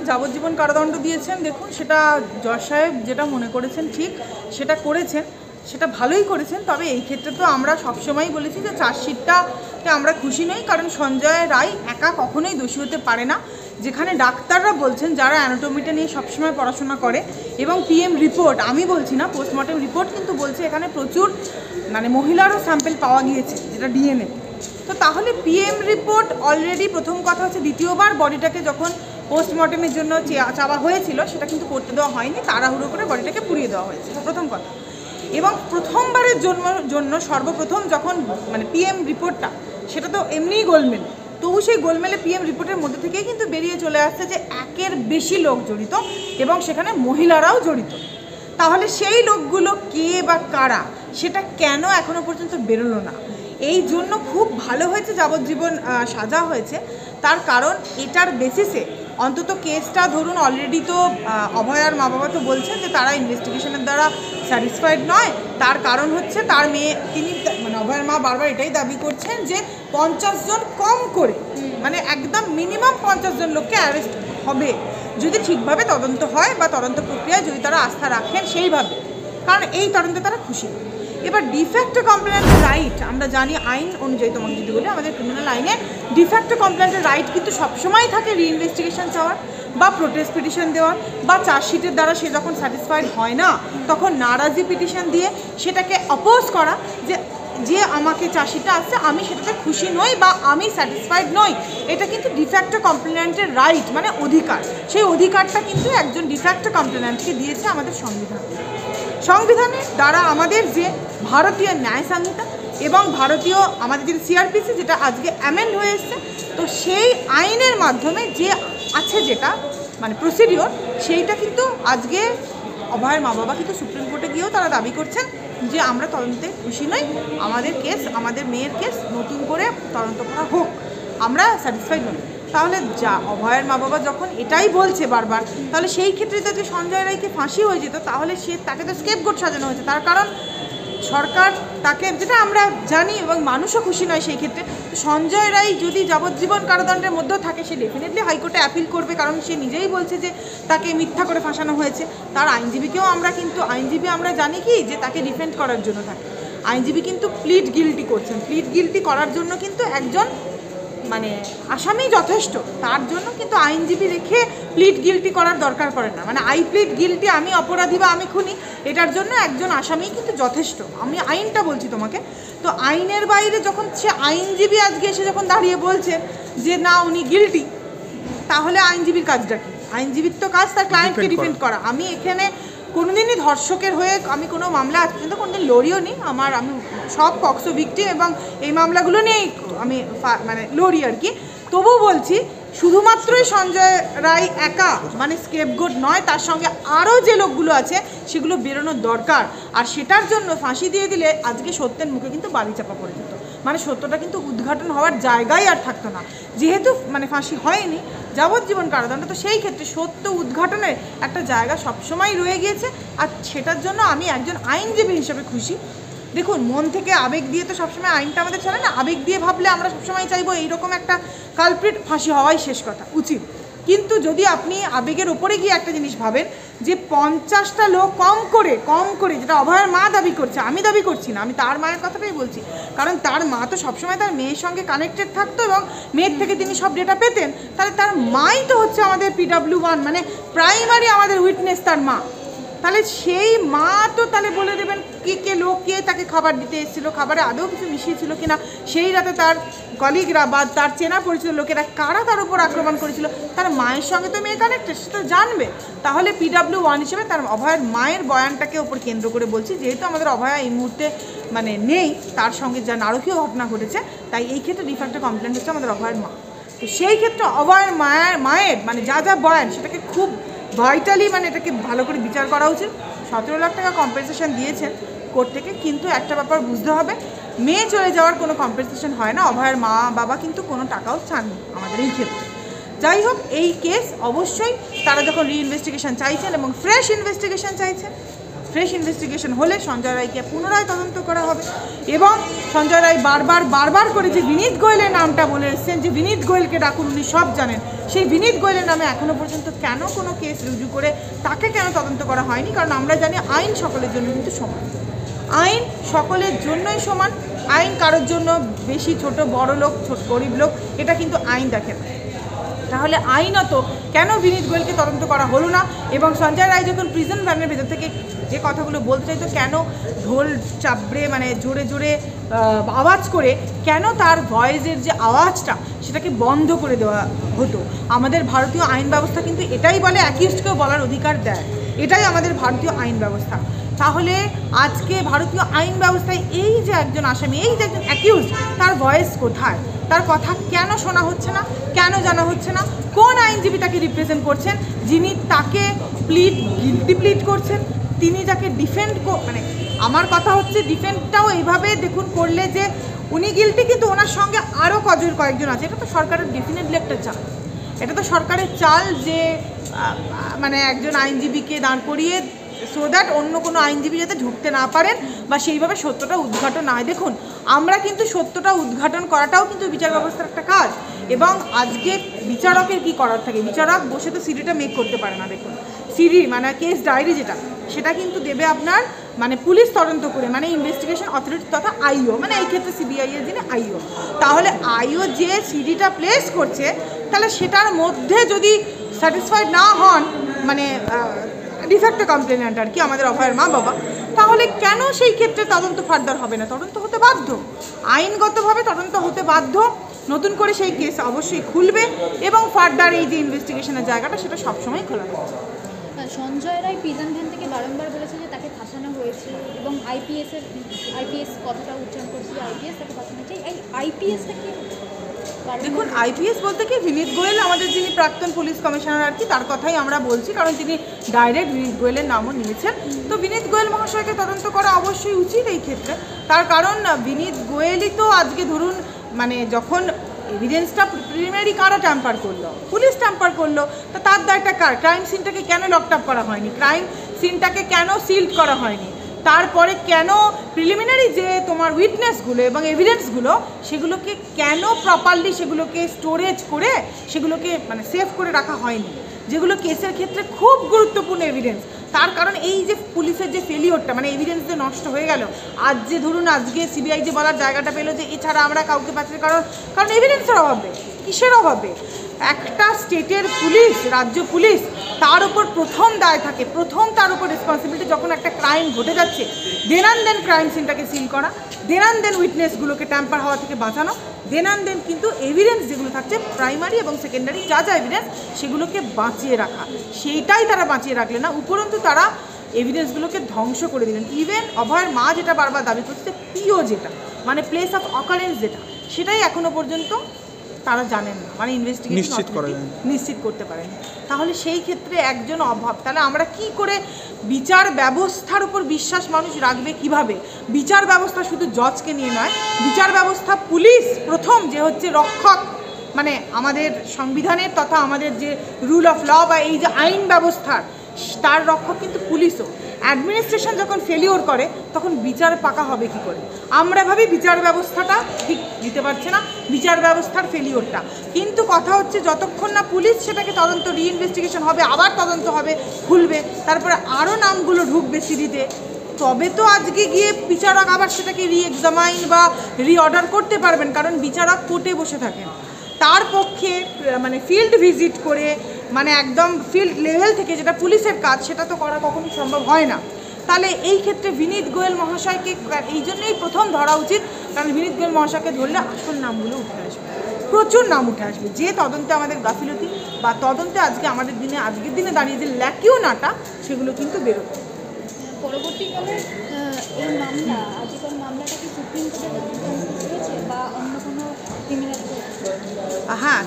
যাবজ্জীবন কারাদণ্ড দিয়েছেন। দেখুন, সেটা জজ সাহেব যেটা মনে করেছেন ঠিক সেটা করেছেন, সেটা ভালোই করেছেন। তবে এই ক্ষেত্রে তো আমরা সবসময়ই বলেছি যে চার্জশিটটাতে আমরা খুশি নই, কারণ সঞ্জয় রায় একা কখনোই দোষী হতে পারে না। যেখানে ডাক্তাররা বলছেন, যারা অ্যানাটমিটা নিয়ে সবসময় পড়াশোনা করে, এবং পিএম রিপোর্ট, আমি বলছি না, পোস্টমর্টেম রিপোর্ট কিন্তু বলছে এখানে প্রচুর মহিলারও স্যাম্পেল পাওয়া গিয়েছে, যেটা ডিএনএ। তো তাহলে পিএম রিপোর্ট অলরেডি, প্রথম কথা হচ্ছে দ্বিতীয়বার বডিটাকে যখন পোস্টমর্টেমের জন্য চাওয়া হয়েছিল সেটা কিন্তু করতে দেওয়া হয়নি, তাড়াহুড়ো করে বডিটাকে পুড়িয়ে দেওয়া হয়েছে, প্রথম কথা। এবং প্রথমবারের জন্য সর্বপ্রথম যখন পিএম রিপোর্টটা, সেটা তো এমনিই গোলমেল, তবু সেই গোলমেলে পিএম রিপোর্টের মধ্যে থেকেই কিন্তু বেরিয়ে চলে আসছে যে একের বেশি লোক জড়িত এবং সেখানে মহিলারাও জড়িত। তাহলে সেই লোকগুলো কে বা কারা, সেটা কেন এখনো পর্যন্ত বেরোলো না? এই জন্য খুব ভালো হয়েছে যাবজ্জীবন সাজা হয়েছে। তার কারণ এটার বেসিসে অন্তত কেসটা, ধরুন অলরেডি তো অভয়ার মা বাবা তো বলছেন যে তারা ইনভেস্টিগেশনের দ্বারা স্যাটিসফাইড নয়। তার কারণ হচ্ছে তার মেয়ে, তিনি অভয়ার মা বারবার এটাই দাবি করছেন যে 50 জন কম করে, একদম মিনিমাম 50 জন লোককে অ্যারেস্ট হবে যদি ঠিকভাবে তদন্ত হয় বা তদন্ত প্রক্রিয়ায় যদি তারা আস্থা রাখেন সেইভাবে, কারণ এই তদন্তে তারা খুশি। এবার ডিফ্যাক্টো কমপ্লেন্টের রাইট, আমরা জানি আইন অনুযায়ী, তোমাকে যদি বলি আমাদের ক্রিমিনাল আইনে ডিফ্যাক্টো কমপ্লেন্টের রাইট কিন্তু সবসময় থাকে রিইনভেস্টিগেশন চাওয়ার বা প্রোটেস্ট পিটিশন দেওয়ার, বা চার্জশিটের দ্বারা সে যখন স্যাটিসফাইড হয় না তখন নারাজি পিটিশন দিয়ে সেটাকে অপোজ করা, যে আমাকে চার্জশিটটা আসছে আমি সেটাতে খুশি নই বা আমি স্যাটিসফাইড নই। এটা কিন্তু ডিফ্যাক্টো কমপ্লেন্টের রাইট, অধিকার। সেই অধিকারটা কিন্তু একজন ডিফ্যাক্টো কমপ্লেন্টকে দিয়েছে আমাদের সংবিধানের দ্বারা, আমাদের যে ভারতীয় ন্যায় সংহিতা এবং ভারতীয় আমাদের যে সিআরপিসি, যেটা আজকে অ্যামেন্ড হয়ে এসছে, তো সেই আইনের মাধ্যমে যে আছে যেটা প্রসিডিওর, সেইটা কিন্তু আজকে অভয়ের মা বাবা কিন্তু সুপ্রিম কোর্টে গিয়েও তারা দাবি করছেন যে আমরা তদন্তে খুশি নই, আমাদের কেস, আমাদের মেয়ের কেস নতুন করে তদন্ত করা হোক, আমরা স্যাটিসফাইড নই। তাহলে অভয়ের মা বাবা যখন এটাই বলছে বারবার, তাহলে সেই ক্ষেত্রে যদি সঞ্জয় রায়কে ফাঁসি হয়ে যেত, তাহলে তাকে তো স্কেপগোট সাজানো হয়েছে। তার কারণ সরকার তাকে, যেটা আমরা জানি এবং মানুষও খুশি নয় সেই ক্ষেত্রে, সঞ্জয় রায় যদি যাবজ্জীবন কারাদণ্ডের মধ্যেও থাকে, সে ডেফিনেটলি হাইকোর্টে অ্যাপিল করবে, কারণ সে নিজেই বলছে যে তাকে মিথ্যা করে ফাঁসানো হয়েছে। তার আইনজীবীকেও আমরা জানি কি যে তাকে ডিফেন্ড করার জন্য থাকে। আইনজীবী কিন্তু প্লিড গিল্টি করছেন, প্লিড গিল্টি করার জন্য কিন্তু একজন আসামি যথেষ্ট, তার জন্য কিন্তু আইনজীবী রেখে প্লিড গিল্টি করার দরকার পড়ে না। আই প্লিড গিল্টি, আমি অপরাধী বা আমি খুনি, এটার জন্য একজন আসামি কিন্তু যথেষ্ট। আমি আইনটা বলছি তোমাকে। তো আইনের বাইরে যখন সে আইনজীবী আজকে এসে যখন দাঁড়িয়ে বলছেন যে না উনি গিল্টি, তাহলে আইনজীবীর কাজটা কি? আইনজীবীর তো কাজ তার ক্লায়েন্টকে ডিফেন্ড করা। আমি এখানে কোনোদিনই ধর্ষকের হয়ে আমি কোনো মামলা আজ পর্যন্ত কোনোদিন লড়িও নি। আমি সব পক্সো ভিকটিম এবং এই মামলাগুলো নিয়েই আমি লড়ি আর কি। তবু বলছি, শুধুমাত্রই সঞ্জয় রায় একা স্কেপগোট নয়, তার সঙ্গে আরও যে লোকগুলো আছে সেগুলো বেরোনোর দরকার। আর সেটার জন্য ফাঁসি দিয়ে দিলে আজকে সত্যের মুখে কিন্তু বালি চাপা পড়ে যেত, সত্যটা কিন্তু উদ্ঘাটন হওয়ার জায়গায় আর থাকতো না। যেহেতু ফাঁসি হয়নি, যাবজ্জীবন কারাদণ্ড, তো সেই ক্ষেত্রে সত্য উদ্ঘাটনের একটা জায়গা সবসময় রয়ে গিয়েছে। আর সেটার জন্য আমি একজন আইনজীবী হিসেবে খুশি। দেখুন, মন থেকে আবেগ দিয়ে তো সবসময় আইনটা আমাদের চলে না। আবেগ দিয়ে ভাবলে আমরা সবসময় চাইবো এইরকম একটা কালপ্রিট ফাঁসি হওয়াই শেষ কথা, উচিত। কিন্তু যদি আপনি আবেগের ওপরে গিয়ে একটা জিনিস ভাবেন যে 50টা লোক কম করে, যেটা অভয়ের মা দাবি করছে, আমি দাবি করছি না, আমি তার মায়ের কথাটাই বলছি, কারণ তার মা তো সবসময় তার মেয়ের সঙ্গে কানেক্টেড থাকতো এবং মেয়ের থেকে তিনি সব ডেটা পেতেন। তাহলে তার মাই তো হচ্ছে আমাদের PW1, প্রাইমারি আমাদের উইটনেস তার মা। তাহলে সেই মা তো তাহলে বলে দেবেন কে লোক কে তাকে খাবার দিতে এসেছিলো, খাবারে আদৌ কিছু মিশিয়েছিল কিনা, সেই রাতে তার কলিগরা বা তার চেনা পরিচিত লোকেরা কারা তার উপর আক্রমণ করেছিল। তার মায়ের সঙ্গে তো মেয়ে কানেক্টেড, সে তো জানবে। তাহলে PW1 হিসেবে তার অভয়ের মায়ের বয়ানটাকে ওপর কেন্দ্র করে বলছি, যেহেতু আমাদের অভয়া এই মুহূর্তে নেই, তার সঙ্গে যা নারকীয় ঘটনা ঘটেছে, তাই এই ক্ষেত্রে ডিফ্যাক্টো কমপ্লেন্ট হচ্ছে আমাদের অভয়ের মা। তো সেই ক্ষেত্রে অভয়ের মায়ের যা বয়ান, সেটাকে খুব ভাইটালি এটাকে ভালো করে বিচার করা উচিত। 17 লাখ টাকা কম্পেনসেশন দিয়েছেন কোর্ট থেকে, কিন্তু একটা ব্যাপার বুঝতে হবে, মেয়ে চলে যাওয়ার কোনো কম্পেনসেশন হয় না। অভয়ের মা বাবা কিন্তু কোনো টাকাও চাননি আমাদের এই ক্ষেত্রে। যাই হোক, এই কেস অবশ্যই তারা যখন রিইনভেস্টিগেশন চাইছেন এবং ফ্রেশ ইনভেস্টিগেশন চাইছেন, ফ্রেশ ইনভেস্টিগেশন হলে সঞ্জয় রায়কে পুনরায় তদন্ত করা হবে। এবং সঞ্জয় রায় বারবার করে যে বিনীত গোয়েলের নামটা বলে এসেছেন, যে বিনীত গোয়েলকে ডাকুন, উনি সব জানেন, সেই বিনীত গোয়েলের নামে এখনও পর্যন্ত কেন কোনো কেস রুজু করে তাকে কেন তদন্ত করা হয়নি? কারণ আমরা জানি আইন সকলের জন্য কিন্তু সমান, আইন সকলের জন্যই সমান, আইন কারোর জন্য বেশি ছোট বড় লোক গরিব লোক এটা কিন্তু আইন দেখে না। তাহলে আইনত কেন বিনীত গোয়েলকে তদন্ত করা হলো না? এবং সঞ্জয় রায় যখন প্রিজন ভ্যানের ভেতর থেকে যে কথাগুলো বলতে চাইতো, কেন ঢোল চাপড়ে মানে জোরে জোরে আওয়াজ করে কেন তার ভয়েসের যে আওয়াজটা সেটাকে বন্ধ করে দেওয়া হতো? আমাদের ভারতীয় আইন ব্যবস্থা কিন্তু এটাই বলে, অ্যাকিউজকেও বলার অধিকার দেয়, এটাই আমাদের ভারতীয় আইন ব্যবস্থা। তাহলে আজকে ভারতীয় আইন ব্যবস্থায় এই যে একজন আসামি, এই যে একজন অ্যাকিউজ, তার ভয়েস কোথায়? তার কথা কেন শোনা হচ্ছে না, কেন জানা হচ্ছে না? কোন আইনজীবী তাকে রিপ্রেজেন্ট করছেন, যিনি তাকে গিল্টি প্লিড করছেন, তিনি যাকে ডিফেন্ড মানে আমার কথা হচ্ছে ডিফেন্ডটাও এইভাবে দেখুন করলে যে উনি গিল্টি, কিন্তু ওনার সঙ্গে আরও কয়েকজন আছে। এটা তো সরকারের ডেফিনেটলি একটা চাল, এটা তো সরকারের চাল যে মানে একজন আইনজীবীকে দাঁড় করিয়ে সো দ্যাট অন্য কোনো আইনজীবী যাতে ঢুকতে না পারেন বা সেইভাবে সত্যটা উদ্ঘাটন না হয়। দেখুন, আমরা কিন্তু সত্যটা উদ্ঘাটন করাটাও কিন্তু বিচার ব্যবস্থার একটা কাজ। এবং আজকে বিচারকের কি করার থাকে, বিচারক বসে তো সিডিটা মেক করতে পারে না। দেখুন, সিডি মানে কেস ডায়েরি যেটা, সেটা কিন্তু দেবে আপনার মানে পুলিশ তদন্ত করে, মানে ইনভেস্টিগেশন অথরিটি তথা আইও, মানে এই ক্ষেত্রে সিবিআই এর যিনি আইও। তাহলে আইও যে সিডিটা প্লেস করছে, তাহলে সেটার মধ্যে যদি স্যাটিসফাইড না হন মানে ডিফেক্টে কমপ্লেনেন্ট আর কি, আমাদের অভয়ের মা বাবা, তাহলে কেন সেই ক্ষেত্রে তদন্ত ফার্দার হবে না? তদন্ত হতে বাধ্য, আইনগতভাবে তদন্ত হতে বাধ্য। নতুন করে সেই কেস অবশ্যই খুলবে এবং ফার্দার এই যে ইনভেস্টিগেশনের জায়গাটা সেটা সবসময় খোলা থাকবে। সঞ্জয় রায় প্রিজন ভ্যান থেকে বারংবার বলেছে যে তাকে ফাঁসানো হয়েছে এবং আইপিএস কথাটা উচ্চারণ করছে, আইপিএস তাকে ফাঁসানো হয়েছে। এই আইপিএসটা কি? দেখুন, আইপিএস বলতে কি, বিনীত গোয়েল আমাদের যিনি প্রাক্তন পুলিশ কমিশনার আর কি, তার কথাই আমরা বলছি, কারণ তিনি ডাইরেক্ট বিনীত গোয়েলের নামও নিয়েছেন। তো বিনীত গোয়েল মহাশয়কে তদন্ত করা অবশ্যই উচিত এই ক্ষেত্রে। তার কারণ বিনীত গোয়েলই তো আজকে ধরুন মানে যখন এভিডেন্সটা প্রিলিমিনারি কারা ট্যাম্পার করলো, পুলিশ ট্যাম্পার করলো, তো তার দায়টা কার? ক্রাইম সিনটাকে কেন লকড আপ করা হয়নি, ক্রাইম সিনটাকে কেন সিল্ড করা হয়নি, তারপরে কেন প্রিলিমিনারি যে তোমার উইটনেসগুলো এবং এভিডেন্সগুলো সেগুলোকে কেন প্রপারলি সেগুলোকে স্টোরেজ করে সেগুলোকে মানে সেভ করে রাখা হয়নি, যেগুলো কেসের ক্ষেত্রে খুব গুরুত্বপূর্ণ এভিডেন্স। তার কারণ এই যে পুলিশের যে ফেলিওরটা মানে এভিডেন্স যে নষ্ট হয়ে গেল, আজ যে ধরুন আজকে সিবিআই যে বলার জায়গাটা পেলো যে এছাড়া আমরা কাউকে পাচ্ছি, কারণ এভিডেন্সের অভাবে। কিসের অভাবে? একটা স্টেটের পুলিশ, রাজ্য পুলিশ, তার উপর প্রথম দায় থাকে, প্রথম তার উপর রেসপন্সিবিলিটি যখন একটা ক্রাইম ঘটে যাচ্ছে, দেন ক্রাইম সিনটাকে সিল করা, দেন উইটনেসগুলোকে ট্যাম্পার হওয়া থেকে বাঁচানো, দেন কিন্তু এভিডেন্স যেগুলো থাকছে প্রাইমারি এবং সেকেন্ডারি যা এভিডেন্স সেগুলোকে বাঁচিয়ে রাখা, সেইটাই তারা বাঁচিয়ে রাখলেন না, উপরন্তু তারা এভিডেন্সগুলোকে ধ্বংস করে দিলেন। ইভেন অভয়ের মা যেটা বারবার দাবি করছে, পিও যেটা মানে প্লেস অফ অকারেন্স যেটা, সেটাই এখনো পর্যন্ত তারা জানেন না, মানে ইনভেস্টিগেশন নিশ্চিত করতে পারেন। তাহলে সেই ক্ষেত্রে একজন অভাব, তাহলে আমরা কি করে বিচার ব্যবস্থার উপর বিশ্বাস মানুষ রাখবে কিভাবে? বিচার ব্যবস্থা শুধু জজকে নিয়ে নয়, বিচার ব্যবস্থা পুলিশ প্রথম যে হচ্ছে রক্ষক, মানে আমাদের সংবিধানের তথা আমাদের যে রুল অফ ল বা এই যে আইন ব্যবস্থার, তার রক্ষক কিন্তু পুলিশও। অ্যাডমিনিস্ট্রেশন যখন ফেলিওর করে তখন বিচার পাকা হবে কি করে? আমরা ভাবি বিচার ব্যবস্থাটা ঠিক দিতে পারছে না, বিচার ব্যবস্থার ফেলিওরটা। কিন্তু কথা হচ্ছে যতক্ষণ না পুলিশ সেটাকে তদন্ত রিইনভেস্টিগেশন হবে, আবার তদন্ত হবে, খুলবে, তারপরে আরও নামগুলো ঢুকবে সিডিতে, তবে তো আজকে গিয়ে বিচারক আবার সেটাকে রিএক্সামাইন বা রিঅর্ডার করতে পারবেন। কারণ বিচারক কোর্টে বসে থাকেন, তার পক্ষে মানে ফিল্ড ভিজিট করে মানে একদম ফিল্ড লেভেল থেকে যেটা পুলিশের কাজ সেটা তো করা কখনোই সম্ভব হয় না। তাহলে এই ক্ষেত্রে বিনীত গোয়েল মহাশয়কে এই জন্যই প্রথম ধরা উচিত, কারণ বিনীত গোয়েল মহাশয়কে ধরলে আসল নামগুলো উঠে আসবে, প্রচুর নাম উঠে আসবে, যে তদন্তে আমাদের গাফিলতি বা তদন্তে আজকে আমাদের দিনে আজকের দিনে দাঁড়িয়ে যে ল্যাকিউনাটা সেগুলো কিন্তু বেরোবে। পরবর্তীকালে এই মামলা আজিকর মামলাটা কি সুপ্রিম কোর্টে হয়েছে বা অন্য কোনো ক্রিমিনাল? হ্যাঁ,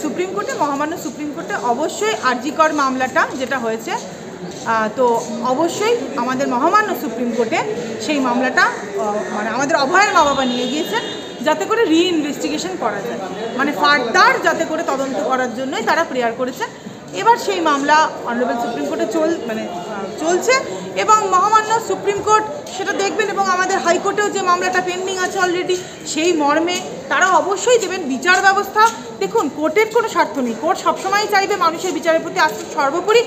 সুপ্রিম কোর্টে, মহামান্য সুপ্রিম কোর্টে অবশ্যই আজিকর মামলাটা যেটা হয়েছে, তো অবশ্যই আমাদের মহামান্য সুপ্রিম কোর্টে সেই মামলাটা মানে আমাদের অভয়ের মা বাবা নিয়ে গিয়েছেন, যাতে করে রিইনভেস্টিগেশন করা যায়, মানে ফার্দার যাতে করে তদন্ত করার জন্যই তারা প্রেয়ার করেছেন। এবার সেই মামলা অনারেবল সুপ্রিম কোর্টে চলছে এবং মহামান্য সুপ্রিম কোর্ট সেটা দেখবেন এবং আমাদের হাইকোর্টেও যে মামলাটা পেন্ডিং আছে অলরেডি সেই মর্মে তারা অবশ্যই দেবেন। বিচার ব্যবস্থা দেখুন, কোর্টের কোনো স্বার্থ নেই, কোর্ট সবসময় চাইবে মানুষের বিচারের প্রতি আস্থা, সর্বোপরি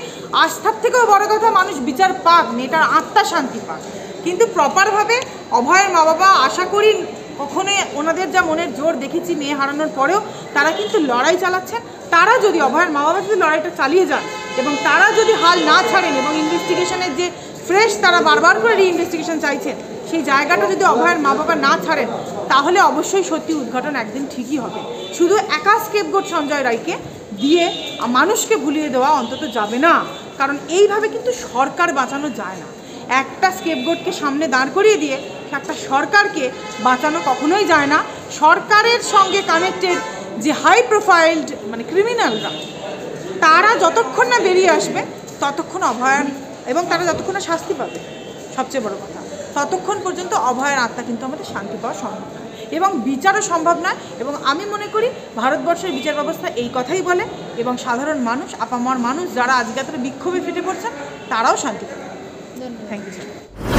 আস্থার থেকেও বড় কথা মানুষ বিচার পাক, মেয়েটার আত্মা শান্তি পাক। কিন্তু প্রপারভাবে অভয়ের মা বাবা আশা করি কখনোই ওনাদের যা মনের জোর দেখেছি মেয়ে হারানোর পরেও তারা কিন্তু লড়াই চালাচ্ছেন। তারা যদি অভয়ের মা বাবা যদি লড়াইটা চালিয়ে যান এবং তারা যদি হাল না ছাড়েন এবং ইনভেস্টিগেশনের যে ফ্রেশ তারা বারবার করে রিইনভেস্টিগেশন চাইছেন সেই জায়গাটা যদি অভয়ের মা বাবা না ছাড়েন তাহলে অবশ্যই সত্যি উদ্ঘাটন একদিন ঠিকই হবে। শুধু একা স্কেপগোট সঞ্জয় রায়কে দিয়ে মানুষকে ভুলিয়ে দেওয়া অন্তত যাবে না, কারণ এইভাবে কিন্তু সরকার বাঁচানো যায় না। একটা স্কেপগোটকে সামনে দাঁড় করিয়ে দিয়ে একটা সরকারকে বাঁচানো কখনোই যায় না। সরকারের সঙ্গে কানেক্টেড যে হাই প্রোফাইলড ক্রিমিনালরা তারা যতক্ষণ না বেরিয়ে আসবে ততক্ষণ অভয়ার এবং তারা যতক্ষণ না শাস্তি পাবে, সবচেয়ে বড় কথা, ততক্ষণ পর্যন্ত অভয়ের আত্মা কিন্তু আমাদের শান্তি পাওয়া সম্ভব নয় এবং বিচারও সম্ভব নয়। এবং আমি মনে করি ভারতবর্ষের বিচার ব্যবস্থা এই কথাই বলে এবং সাধারণ মানুষ, আপামর মানুষ যারা আজকে এত বিক্ষোভে ফেটে পড়ছেন তারাও শান্তি পাবে। ধন্যবাদ। Thank you sir.